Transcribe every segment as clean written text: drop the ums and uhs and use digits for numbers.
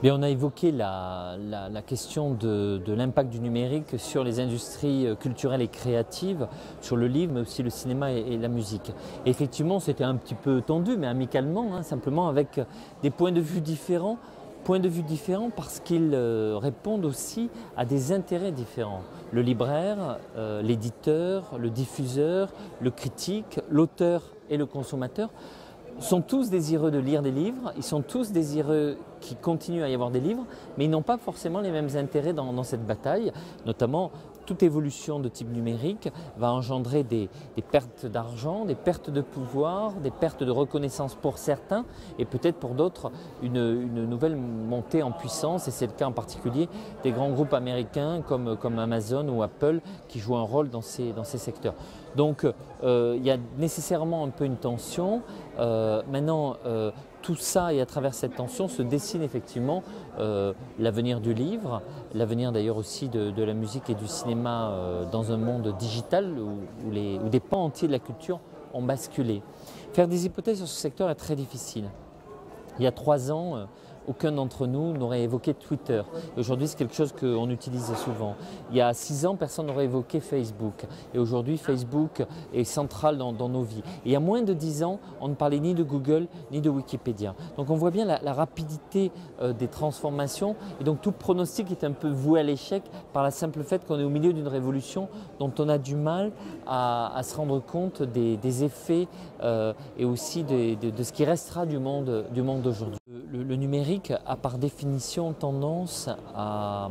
Bien, on a évoqué la question de l'impact du numérique sur les industries culturelles et créatives, sur le livre, mais aussi le cinéma et la musique. Et effectivement, c'était un petit peu tendu, mais amicalement, simplement avec des points de vue différents. Points de vue différents parce qu'ils répondent aussi à des intérêts différents. Le libraire, l'éditeur, le diffuseur, le critique, l'auteur et le consommateur sont tous désireux de lire des livres, ils sont tous désireux qu'il continue à y avoir des livres, mais ils n'ont pas forcément les mêmes intérêts dans cette bataille. Notamment, toute évolution de type numérique va engendrer des pertes d'argent, des pertes de pouvoir, des pertes de reconnaissance pour certains et peut-être pour d'autres une nouvelle montée en puissance, et c'est le cas en particulier des grands groupes américains comme Amazon ou Apple qui jouent un rôle dans ces secteurs. Donc il y a nécessairement un peu une tension. Maintenant, tout ça et à travers cette tension se dessine effectivement l'avenir du livre, l'avenir d'ailleurs aussi de la musique et du cinéma dans un monde digital où des pans entiers de la culture ont basculé. Faire des hypothèses sur ce secteur est très difficile. Il y a 3 ans, aucun d'entre nous n'aurait évoqué Twitter. Aujourd'hui, c'est quelque chose qu'on utilise souvent. Il y a 6 ans, personne n'aurait évoqué Facebook. Et aujourd'hui, Facebook est central dans nos vies. Et il y a moins de 10 ans, on ne parlait ni de Google ni de Wikipédia. Donc on voit bien la rapidité des transformations. Et donc tout pronostic est un peu voué à l'échec par la simple fait qu'on est au milieu d'une révolution dont on a du mal à se rendre compte des effets et aussi de ce qui restera du monde d'aujourd'hui. Le numérique a par définition tendance à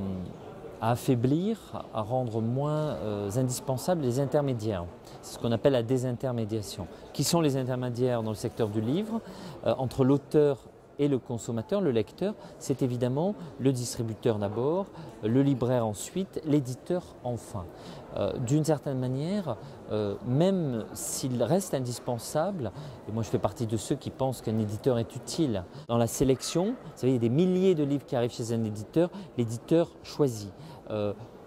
affaiblir, à rendre moins indispensables les intermédiaires. C'est ce qu'on appelle la désintermédiation. Qui sont les intermédiaires dans le secteur du livre? Entre l'auteur et le consommateur, le lecteur, c'est évidemment le distributeur d'abord, le libraire ensuite, l'éditeur enfin. D'une certaine manière, même s'il reste indispensable, et moi je fais partie de ceux qui pensent qu'un éditeur est utile, dans la sélection, vous savez, il y a des milliers de livres qui arrivent chez un éditeur, l'éditeur choisit.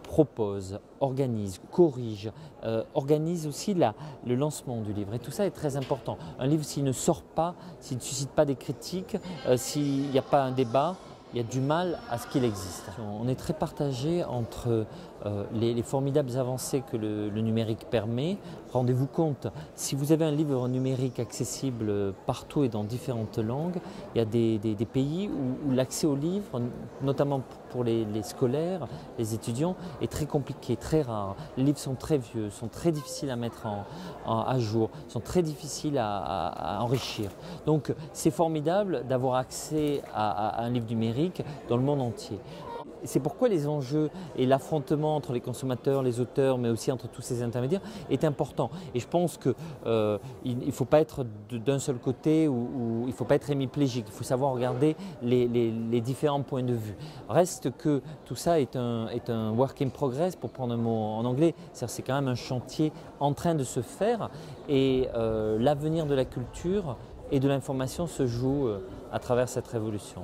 Propose, organise, corrige, organise aussi le lancement du livre. Et tout ça est très important. Un livre, s'il ne sort pas, s'il ne suscite pas des critiques, s'il n'y a pas un débat, il y a du mal à ce qu'il existe. On est très partagé entre les formidables avancées que le numérique permet. Rendez-vous compte, si vous avez un livre numérique accessible partout et dans différentes langues, il y a des pays où l'accès aux livres, notamment pour les scolaires, les étudiants, est très compliqué, très rare. Les livres sont très vieux, sont très difficiles à mettre à jour, sont très difficiles à enrichir. Donc c'est formidable d'avoir accès à un livre numérique dans le monde entier. C'est pourquoi les enjeux et l'affrontement entre les consommateurs, les auteurs, mais aussi entre tous ces intermédiaires est important. Et je pense qu'il ne faut pas être d'un seul côté ou il ne faut pas être hémiplégique. Il faut savoir regarder les différents points de vue. Reste que tout ça est un work in progress, pour prendre un mot en anglais. C'est quand même un chantier en train de se faire et l'avenir de la culture et de l'information se joue à travers cette révolution.